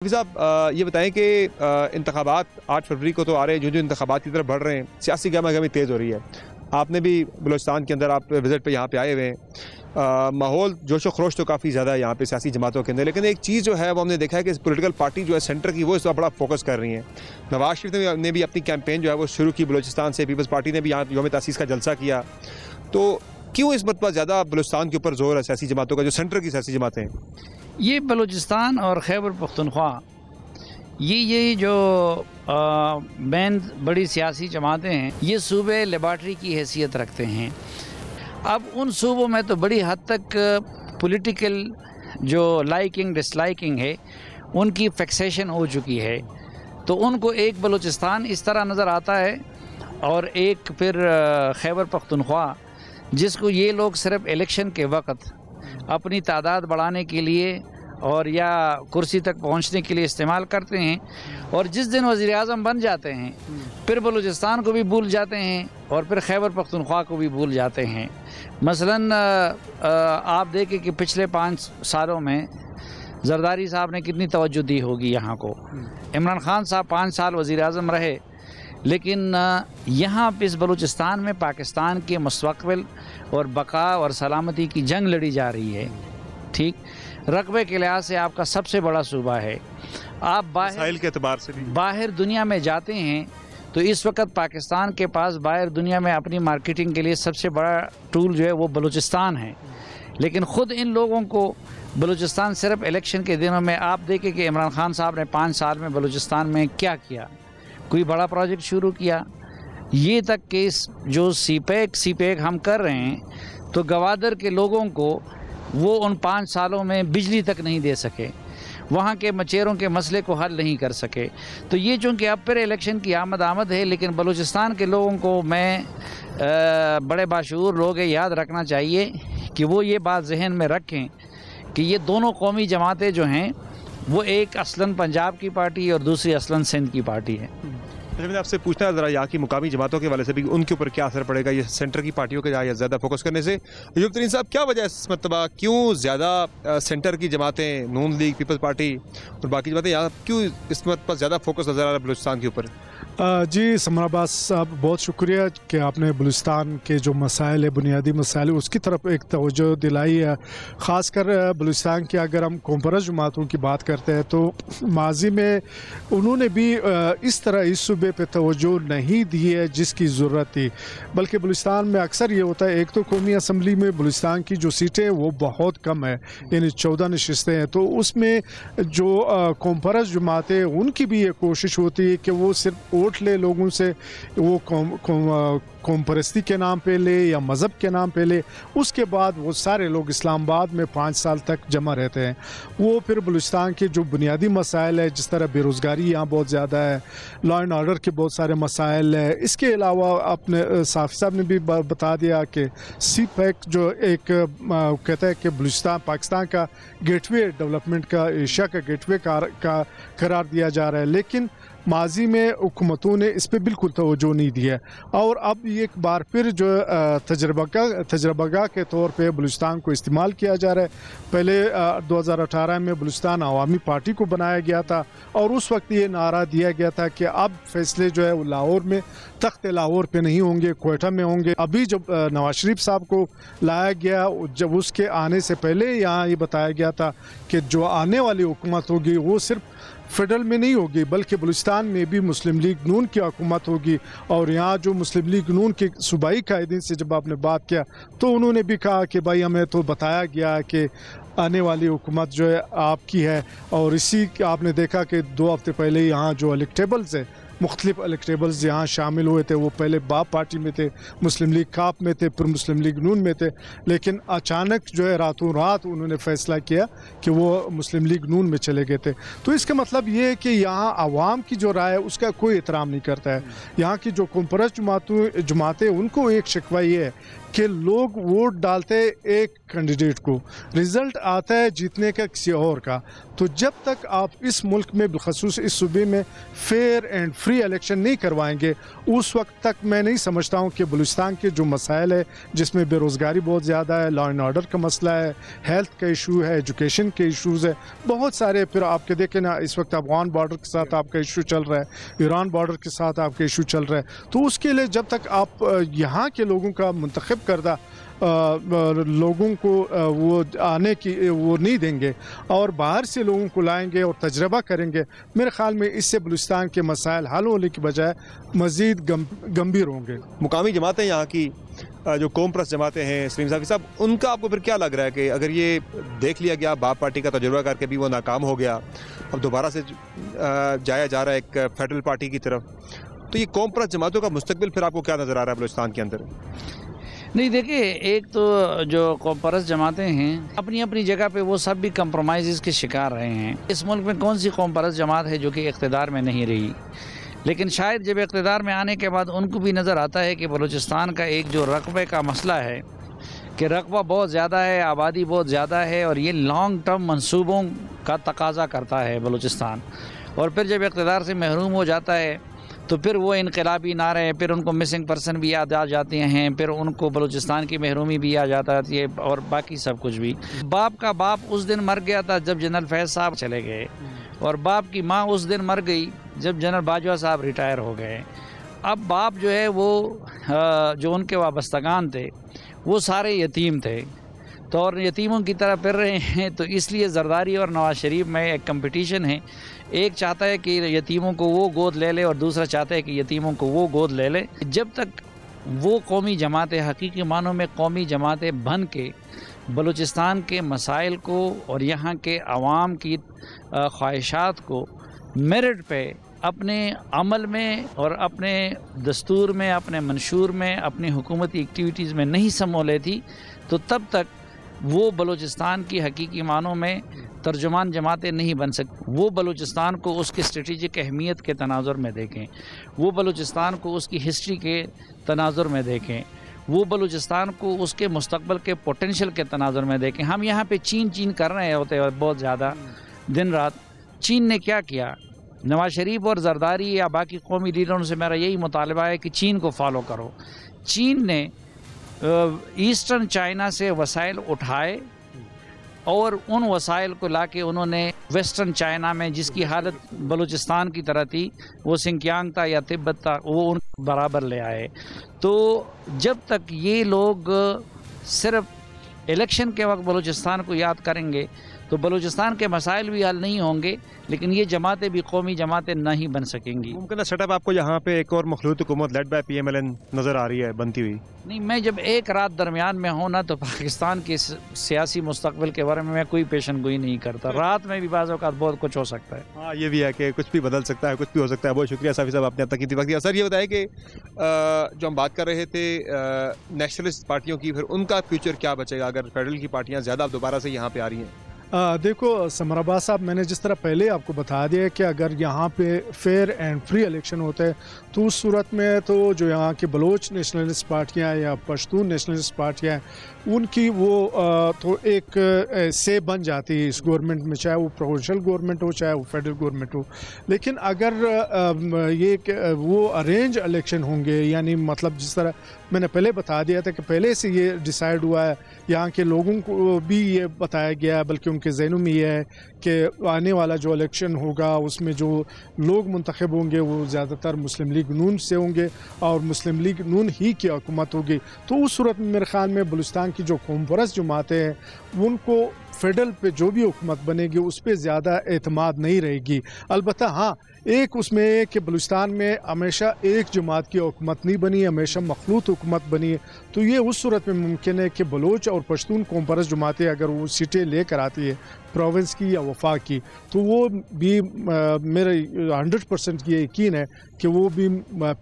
صاحب یہ بتائیں کہ انتخابات 8 فروری کو تو آ رہے ہیں، جو انتخابات کی طرف بڑھ رہے ہیں، سیاسی گہما گہمی تیز ہو رہی ہے۔ آپ نے بھی بلوچستان کے اندر آپ وزٹ پہ یہاں پہ آئے ہوئے ہیں، ماحول جوش و خروش تو کافی زیادہ ہے یہاں پہ سیاسی جماعتوں کے اندر، لیکن ایک چیز جو ہے وہ ہم نے دیکھا ہے کہ پولیٹیکل پارٹی جو ہے سینٹر کی وہ اس پر بڑا فوکس کر رہی ہیں۔ نواز شریف نے بھی اپنی کیمپین جو ہے وہ شروع کی بلوچستان سے، پیپلز پارٹی نے بھی یہاں یوم تاسیس کا جلسہ کیا، تو کیوں اس مرتبہ زیادہ بلوچستان کے اوپر زور ہے سیاسی جماعتوں کا، جو سینٹر کی سیاسی جماعتیں ہیں؟ یہ بلوچستان اور خیبر پختونخوا یہ جو مین بڑی سیاسی جماعتیں ہیں، یہ صوبے لیبارٹری کی حیثیت رکھتے ہیں۔ اب ان صوبوں میں تو بڑی حد تک پولیٹیکل جو لائکنگ ڈس لائکنگ ہے ان کی فکسیشن ہو چکی ہے، تو ان کو ایک بلوچستان اس طرح نظر آتا ہے اور ایک پھر خیبر پختونخوا جس کو یہ لوگ صرف الیکشن کے وقت اپنی تعداد بڑھانے کے لیے اور یا کرسی تک پہنچنے کے لیے استعمال کرتے ہیں، اور جس دن وزیر اعظم بن جاتے ہیں پھر بلوچستان کو بھی بھول جاتے ہیں اور پھر خیبر پختونخوا کو بھی بھول جاتے ہیں۔ مثلاً آپ دیکھیں کہ پچھلے 5 سالوں میں زرداری صاحب نے کتنی توجہ دی ہوگی یہاں کو۔ عمران خان صاحب 5 سال وزیر اعظم رہے، لیکن یہاں اس بلوچستان میں پاکستان کے مستقبل اور بقا اور سلامتی کی جنگ لڑی جا رہی ہے۔ ٹھیک، رقبے کے لحاظ سے آپ کا سب سے بڑا صوبہ ہے۔ آپ مسائل کے اعتبار سے بھی باہر دنیا میں جاتے ہیں تو اس وقت پاکستان کے پاس باہر دنیا میں اپنی مارکیٹنگ کے لیے سب سے بڑا ٹول جو ہے وہ بلوچستان ہے، لیکن خود ان لوگوں کو بلوچستان صرف الیکشن کے دنوں میں آپ دیکھیں کہ عمران خان صاحب نے 5 سال میں بلوچستان میں کیا کیا، کوئی بڑا پروجیکٹ شروع کیا، یہ تک کہ جو سی پیک ہم کر رہے ہیں تو گوادر کے لوگوں کو وہ ان 5 سالوں میں بجلی تک نہیں دے سکے، وہاں کے مچیروں کے مسئلے کو حل نہیں کر سکے۔ تو یہ چونکہ اب پھر الیکشن کی آمد ہے، لیکن بلوچستان کے لوگوں کو بڑے باشعور لوگ یاد رکھنا چاہیے کہ وہ یہ بات ذہن میں رکھیں کہ یہ دونوں قومی جماعتیں جو ہیں وہ ایک اصلاً پنجاب کی پارٹی اور دوسری اصلاً سندھ کی پارٹی ہے۔ میں آپ سے پوچھنا ہے ذرا یہاں کی مقامی جماعتوں کے حوالے سے بھی ان کے اوپر کیا اثر پڑے گا یہ سینٹر کی پارٹیوں کے زیادہ فوکس کرنے سے؟ ایوب ترین صاحب، کیا وجہ ہے اس مرتبہ کیوں زیادہ سینٹر کی جماعتیں، نون لیگ، پیپلز پارٹی اور باقی جماعتیں یہاں کیوں اس مرتبہ زیادہ فوکس نظر آ رہا ہے بلوچستان کے اوپر؟ جی سمر عباس صاحب، بہت شکریہ کہ آپ نے بلوچستان کے جو مسائل ہے، بنیادی مسائل، اس کی طرف ایک توجہ دلائی ہے۔ خاص کر بلوچستان کی اگر ہم کمپرس جماعتوں کی بات کرتے ہیں تو ماضی میں انہوں نے بھی اس طرح اس صوبے پہ توجہ نہیں دی ہے جس کی ضرورت تھی، بلکہ بلوچستان میں اکثر یہ ہوتا ہے، ایک تو قومی اسمبلی میں بلوچستان کی جو سیٹیں ہیں وہ بہت کم ہے، یعنی 14 نشستیں ہیں، تو اس میں جو کمپرس جماعتیں ان کی بھی یہ کوشش ہوتی ہے کہ وہ صرف ووٹ لے لوگوں سے، وہ قوم پرستی کے نام پہ لے یا مذہب کے نام پہ لے، اس کے بعد وہ سارے لوگ اسلام آباد میں 5 سال تک جمع رہتے ہیں۔ وہ پھر بلوچستان کے جو بنیادی مسائل ہے، جس طرح بے روزگاری یہاں بہت زیادہ ہے، لا اینڈ آرڈر کے بہت سارے مسائل ہیں، اس کے علاوہ اپنے صافی صاحب نے بھی بتا دیا کہ سی پیک جو ایک کہتا ہے کہ بلوچستان پاکستان کا گیٹ وے ڈیولپمنٹ کا، ایشیا کا گیٹ وے کا قرار دیا جا رہا ہے، لیکن ماضی میں حکومتوں نے اس پہ بالکل توجہ نہیں دیا، اور اب ایک بار پھر جو تجربہ گاہ کے طور پہ بلوچستان کو استعمال کیا جا رہا ہے۔ پہلے 2018 میں بلوچستان عوامی پارٹی کو بنایا گیا تھا، اور اس وقت یہ نعرہ دیا گیا تھا کہ اب فیصلے جو ہے وہ لاہور میں، تخت لاہور پہ نہیں ہوں گے، کوئٹہ میں ہوں گے۔ ابھی جب نواز شریف صاحب کو لایا گیا، جب اس کے آنے سے پہلے یہاں یہ بتایا گیا تھا کہ جو آنے والی حکومت ہوگی وہ صرف فیڈرل میں نہیں ہوگی بلکہ بلوچستان میں بھی مسلم لیگ نون کی حکومت ہوگی، اور یہاں جو مسلم لیگ نون کے صوبائی قائدین سے جب آپ نے بات کیا تو انہوں نے بھی کہا کہ بھائی ہمیں تو بتایا گیا کہ آنے والی حکومت جو ہے آپ کی ہے، اور اسی آپ نے دیکھا کہ 2 ہفتے پہلے یہاں جو الیکٹیبلز ہیں، مختلف الیکٹیبلز یہاں شامل ہوئے تھے، وہ پہلے باپ پارٹی میں تھے، مسلم لیگ کاپ میں تھے، پھر مسلم لیگ نون میں تھے، لیکن اچانک جو ہے راتوں رات انہوں نے فیصلہ کیا کہ وہ مسلم لیگ نون میں چلے گئے تھے۔ تو اس کا مطلب یہ ہے کہ یہاں عوام کی جو رائے ہے اس کا کوئی احترام نہیں کرتا ہے۔ یہاں کی جو کمپرس جماعتیں ان کو ایک شکوہ یہ ہے کہ لوگ ووٹ ڈالتے ایک کینڈیڈیٹ کو، رزلٹ آتا ہے جیتنے کا کسی اور کا. تو جب تک آپ اس ملک میں بالخصوص اس صوبے میں فیئر اینڈ فری الیکشن نہیں کروائیں گے، اس وقت تک میں نہیں سمجھتا ہوں کہ بلوچستان کے جو مسائل ہے، جس میں بے روزگاری بہت زیادہ ہے، لا اینڈ آرڈر کا مسئلہ ہے، ہیلتھ کا ایشو ہے، ایجوکیشن کے ایشوز ہے، بہت سارے. پھر آپ کے دیکھیں نا اس وقت افغان بارڈر کے ساتھ آپ کا ایشو چل رہا ہے، ایران بارڈر کے ساتھ آپ کا ایشو چل رہا ہے. تو اس کے لیے جب تک آپ یہاں کے لوگوں کا منتخب کردہ لوگوں کو وہ آنے کی وہ نہیں دیں گے اور باہر سے لوگوں کو لائیں گے اور تجربہ کریں گے، میرے خیال میں اس سے بلوچستان کے مسائل حل ہونے کی بجائے مزید گمبھیر ہوں گے. مقامی جماعتیں یہاں کی جو قوم پرست جماعتیں ہیں سلیم صافی صاحب، ان کا آپ کو پھر کیا لگ رہا ہے کہ اگر یہ دیکھ لیا گیا باپ پارٹی کا تجربہ کر کے بھی وہ ناکام ہو گیا، اب دوبارہ سے جایا جا رہا ہے ایک فیڈرل پارٹی کی طرف، تو یہ قوم پرست جماعتوں کا مستقبل پھر آپ کو کیا نظر آ رہا ہے بلوچستان کے اندر؟ نہیں دیکھیں، ایک تو جو قوم پرست جماعتیں ہیں اپنی اپنی جگہ پہ وہ سب بھی کمپرومائزز کے شکار رہے ہیں. اس ملک میں کون سی قوم پرست جماعت ہے جو کہ اقتدار میں نہیں رہی؟ لیکن شاید جب اقتدار میں آنے کے بعد ان کو بھی نظر آتا ہے کہ بلوچستان کا ایک جو رقبے کا مسئلہ ہے کہ رقبہ بہت زیادہ ہے، آبادی بہت زیادہ ہے، اور یہ لانگ ٹرم منصوبوں کا تقاضا کرتا ہے بلوچستان. اور پھر جب اقتدار سے محروم ہو جاتا ہے تو پھر وہ انقلابی نعرے، پھر ان کو مسنگ پرسن بھی یاد آ جاتے ہیں، پھر ان کو بلوچستان کی محرومی بھی آ جاتا ہے اور باقی سب کچھ بھی. باپ کا باپ اس دن مر گیا تھا جب جنرل فیض صاحب چلے گئے، اور باپ کی ماں اس دن مر گئی جب جنرل باجوہ صاحب ریٹائر ہو گئے. اب باپ جو ہے وہ جو ان کے وابستگان تھے وہ سارے یتیم تھے، تو اور یتیموں کی طرح پھر رہے ہیں. تو اس لیے زرداری اور نواز شریف میں ایک کمپٹیشن ہے، ایک چاہتا ہے کہ یتیموں کو وہ گود لے لے اور دوسرا چاہتا ہے کہ یتیموں کو وہ گود لے لے. جب تک وہ قومی جماعتیں حقیقی معنوں میں قومی جماعتیں بن کے بلوچستان کے مسائل کو اور یہاں کے عوام کی خواہشات کو میرٹ پہ اپنے عمل میں اور اپنے دستور میں، اپنے منشور میں، اپنی حکومتی ایکٹیویٹیز میں نہیں سمو لیتی، تو تب تک وہ بلوچستان کی حقیقی معنوں میں ترجمان جماعتیں نہیں بن سکتی. وہ بلوچستان کو اس کی اسٹریٹجک اہمیت کے تناظر میں دیکھیں، وہ بلوچستان کو اس کی ہسٹری کے تناظر میں دیکھیں، وہ بلوچستان کو اس کے مستقبل کے پوٹینشیل کے تناظر میں دیکھیں. ہم یہاں پہ چین کر رہے ہوتے ہیں بہت زیادہ دن رات. چین نے کیا کیا؟ نواز شریف اور زرداری یا باقی قومی لیڈروں سے میرا یہی مطالبہ ہے کہ چین کو فالو کرو. چین نے ایسٹرن چائنا سے وسائل اٹھائے اور ان وسائل کو لا کے انہوں نے ویسٹرن چائنا میں، جس کی حالت بلوچستان کی طرح تھی، وہ سنکیانگ تھا یا تبت تھا، وہ ان برابر لے آئے. تو جب تک یہ لوگ صرف الیکشن کے وقت بلوچستان کو یاد کریں گے تو بلوچستان کے مسائل بھی حل نہیں ہوں گے، لیکن یہ جماعتیں بھی قومی جماعتیں نہیں بن سکیں گی. ممکن ہے سیٹ اپ آپ کو یہاں پہ ایک اور مخلوط حکومت لیڈ بائی PMLN نظر آ رہی ہے بنتی ہوئی؟ نہیں، میں جب ایک رات درمیان میں ہوں نا تو پاکستان کے سیاسی مستقبل کے بارے میں کوئی پیشن گوئی نہیں کرتا. رات میں بھی بعض اوقات بہت کچھ ہو سکتا ہے. ہاں، یہ بھی ہے کہ کچھ بھی بدل سکتا ہے، کچھ بھی ہو سکتا ہے. بہت شکریہ صافی صاحب، آپ نے اب تک اتنی وقت دیا. سر یہ بتائیں کہ جو ہم بات کر رہے تھے نیشنلسٹ پارٹیوں کی، پھر ان کا فیوچر کیا بچے گا اگر فیڈرل کی پارٹیاں زیادہ اب دوبارہ سے یہاں پہ آ رہی ہیں؟ دیکھو سمر عباس صاحب، میں نے جس طرح پہلے آپ کو بتا دیا کہ اگر یہاں پہ فیئر اینڈ فری الیکشن ہوتے ہیں تو اس صورت میں تو جو یہاں کی بلوچ نیشنلسٹ پارٹیاں یا پشتون نیشنلسٹ پارٹیاں ہیں، ان کی وہ تو ایک سے بن جاتی ہے اس گورنمنٹ میں، چاہے وہ پروونشل گورنمنٹ ہو چاہے وہ فیڈرل گورنمنٹ ہو. لیکن اگر یہ وہ ارینج الیکشن ہوں گے، یعنی مطلب جس طرح میں نے پہلے بتا دیا تھا کہ پہلے سے یہ ڈیسائیڈ ہوا ہے، یہاں کے لوگوں کو بھی یہ بتایا گیا ہے، بلکہ ان کے ذہنوں میں یہ ہے کہ آنے والا جو الیکشن ہوگا اس میں جو لوگ منتخب ہوں گے وہ زیادہ تر مسلم لیگ نون سے ہوں گے اور مسلم لیگ نون ہی کی حکومت ہوگی. تو اس صورت میں میرے خیال میں بلوچستان کی جو قوم پرست جماعتیں ہیں ان کو فیڈرل پہ جو بھی حکومت بنے گی اس پہ زیادہ اعتماد نہیں رہے گی. البتہ ہاں ایک اس میں ہے کہ بلوچستان میں ہمیشہ ایک جماعت کی حکومت نہیں بنی، ہمیشہ مخلوط حکومت بنی ہے. تو یہ اس صورت میں ممکن ہے کہ بلوچ اور پشتون قوم پرست جماعتیں اگر وہ سیٹیں لے کر آتی ہے پروونس کی یا وفاق کی، تو وہ بھی میرا 100% یہ یقین ہے کہ وہ بھی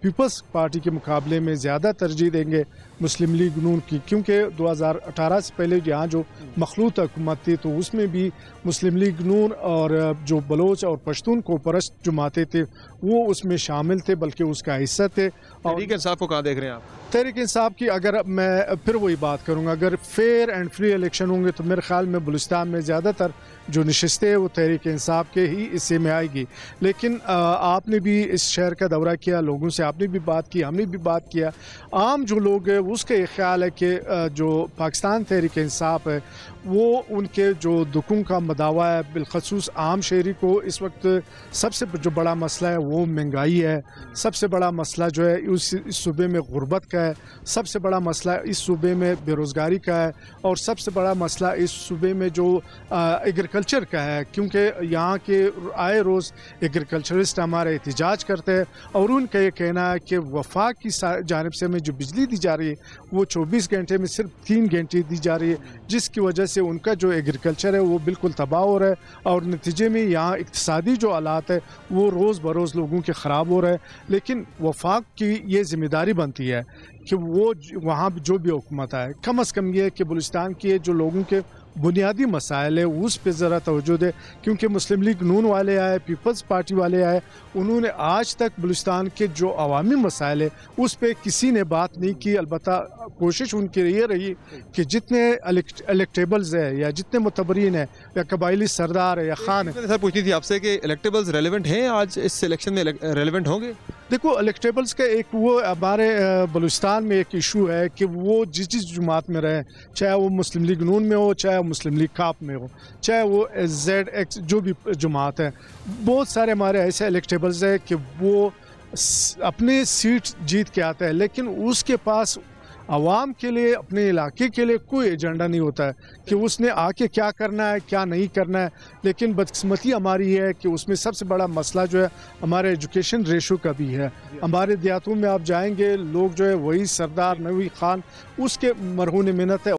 پیپلز پارٹی کے مقابلے میں زیادہ ترجیح دیں گے مسلم لیگ نون کی، کیونکہ 2018 سے پہلے یہاں جو مخلوط حکومت تھی تو اس میں بھی مسلم لیگ نون اور جو بلوچ اور پشتون کو پرست جماعتیں تھے وہ اس میں شامل تھے، بلکہ اس کا حصہ تھے۔ اور تحریک انصاف کو کہاں دیکھ رہے ہیں آپ؟ تحریک انصاف کی اگر میں پھر وہی بات کروں گا، اگر فیئر اینڈ فری الیکشن ہوں گے تو میرے خیال میں بلوچستان میں زیادہ تر جو نشستیں وہ تحریک انصاف کے ہی حصے میں آئے گی۔ لیکن آپ نے بھی اس شہر کا دورہ کیا، لوگوں سے آپ نے بھی بات کی، ہم نے بھی بات کیا، عام جو لوگ ہیں اس کا یہ خیال ہے کہ جو پاکستان تحریک انصاف ہے وہ ان کے جو دکھوں کا مداوع ہے، بالخصوص عام شہری کو اس وقت سب سے جو بڑا مسئلہ ہے وہ مہنگائی ہے، سب سے بڑا مسئلہ جو ہے اس صوبے میں غربت کا ہے، سب سے بڑا مسئلہ اس صوبے میں بے روزگاری کا ہے، اور سب سے بڑا مسئلہ اس صوبے میں جو ایگریکلچر کا ہے، کیونکہ یہاں کے آئے روز ایگریکلچرسٹ ہمارے احتجاج کرتے ہیں اور ان کا یہ کہنا ہے کہ وفاق کی جانب سے ہمیں جو بجلی دی جا رہی ہے وہ 24 گھنٹے میں صرف 3 گھنٹے دی جا رہی ہے، جس کی وجہ سے ان کا جو ایگریکلچر ہے وہ بالکل تباہ ہو رہا ہے، اور نتیجے میں یہاں اقتصادی جو حالات ہے وہ روز بروز لوگوں کے خراب ہو رہے ہیں۔ لیکن وفاق کی یہ ذمہ داری بنتی ہے کہ وہ وہاں جو بھی حکومت آئے کم از کم یہ کہ بلوچستان کے جو لوگوں کے بنیادی مسائل ہے اس پہ ذرا توجہ دے، کیونکہ مسلم لیگ نون والے آئے، پیپلز پارٹی والے آئے، انہوں نے آج تک بلوچستان کے جو عوامی مسائل ہے اس پہ کسی نے بات نہیں کی۔ البتہ کوشش ان کی یہ رہی کہ جتنے الیکٹیبلز ہے یا جتنے متبرین ہیں یا قبائلی سردار ہے یا خان ہے۔ سر پوچھنی تھی آپ سے کہ الیکٹیبلز ریلیونٹ ہیں آج اس الیکشن میں، ریلیونٹ ہوں گے؟ دیکھو الیکٹیبلز کا ایک وہ ہمارے بلوچستان میں ایک ایشو ہے کہ وہ جس جماعت میں رہیں، چاہے وہ مسلم لیگ نون میں ہو، چاہے مسلم لیگ کاپ میں ہو، چاہے وہ ZX جو بھی جماعت ہے، بہت سارے ہمارے ایسے الیکٹیبلز ہیں کہ وہ اپنے سیٹ جیت کے آتے ہیں لیکن اس کے پاس عوام کے لیے، اپنے علاقے کے لیے کوئی ایجنڈا نہیں ہوتا ہے کہ اس نے آ کے کیا کرنا ہے کیا نہیں کرنا ہے۔ لیکن بدقسمتی ہماری یہ ہے کہ اس میں سب سے بڑا مسئلہ جو ہے ہمارے ایجوکیشن ریشو کا بھی ہے۔ ہمارے دیہاتوں میں آپ جائیں گے، لوگ جو ہے وہی سردار نوی خان اس کے مرہون منت ہے۔